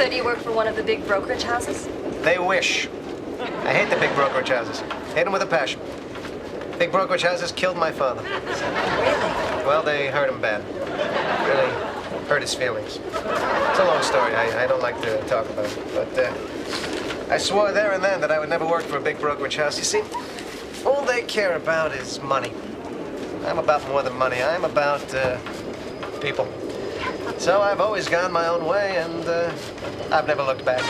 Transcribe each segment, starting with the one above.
So do you work for one of the big brokerage houses? They wish. I hate the big brokerage houses. Hate them with a passion. Big brokerage houses killed my father. Really? Well, they hurt him bad. Really hurt his feelings. It's a long story. I don't like to talk about it. But I swore there and then that I would never work for a big brokerage house. You see, all they care about is money. I'm about more than money. I'm about people. So I've always gone my own way, and I've never looked back.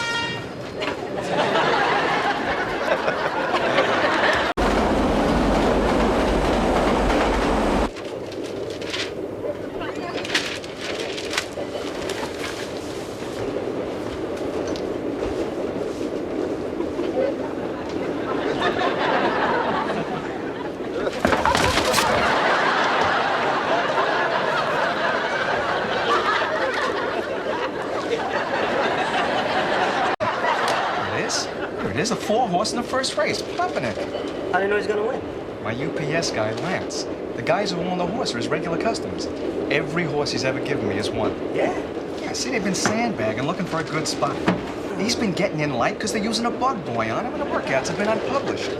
There's a 4-horse in the first race, pumping it. How do you know he's gonna win? My UPS guy, Lance. The guys who own the horse are his regular customers. Every horse he's ever given me has won. Yeah? Yeah, see, they've been sandbagging, looking for a good spot. He's been getting in light because they're using a bug boy on him, and the workouts have been unpublished.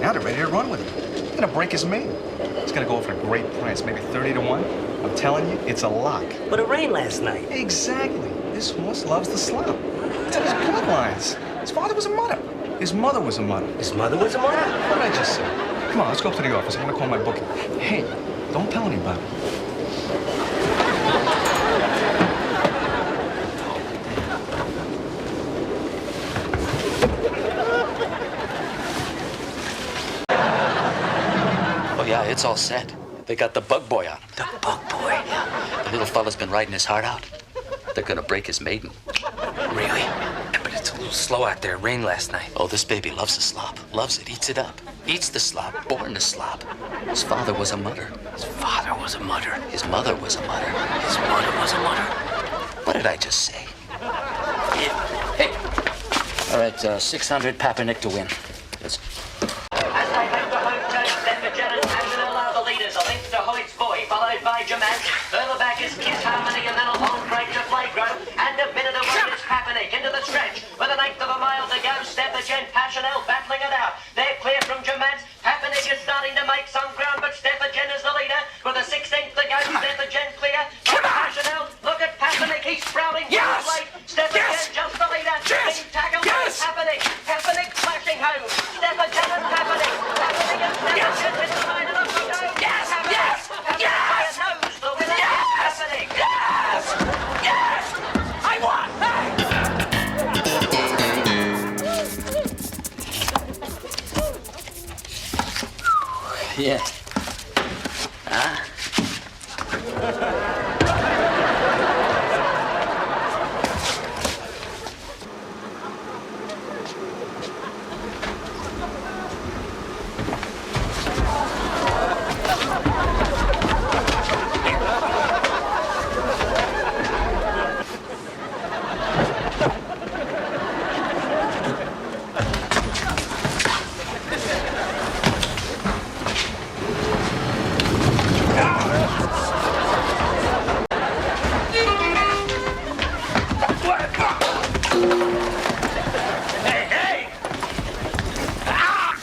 Now they're ready to run with him. He's gonna break his maiden. He's gonna go for a great price, maybe 30 to 1. I'm telling you, it's a lock. But it rained last night. Exactly. This horse loves the slump. It's in his bloodlines. His father was a mutter. His mother was a mutter. His mother was a mother? What did I just say? Come on, let's go up to the office. I'm gonna call my bookie. Hey, don't tell anybody. Oh, yeah, it's all set. They got the bug boy on him. The bug boy? Yeah. The little fella's been riding his heart out. They're gonna break his maiden. Really? But it's a little slow out there. It rained last night. Oh, this baby loves the slop. Loves it. Eats it up. Eats the slop. Born to slop. His father was a mutter. His father was a mutter. His mother was a mutter. His mother was a mutter. What did I just say? Hey. All right, 600 Papernick to win. Let's... As they make the home turn, Stephen and National are the leaders. A length to Hoyt's Boy, followed by Jamat. Further back is Kiss Harmony, and then a long break to Playground. And a minute away is Papernick into the stretch. With an eighth of a mile to go, Stephen, Passionel battling it out. They're clear from Jamat. Papernick is starting to make some ground, but Stephen is the leader. With a 16th to go, Stephen clear. But Passionel, look at Papernick, he's sprouting. Yes! Stephen just the leader. Yes! Being tackled Yes! by Papernick flashing home. Stephen and Papernick. Papernick and Stephen Yes! is the line and up we go. Yes! Papernick. Yes! Papernick Yes! by a nose, the winner. Yes! Papernick. Yes! Yes! I won! Yeah. Huh?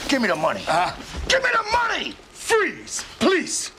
Give me the money. Give me the money! Freeze, please.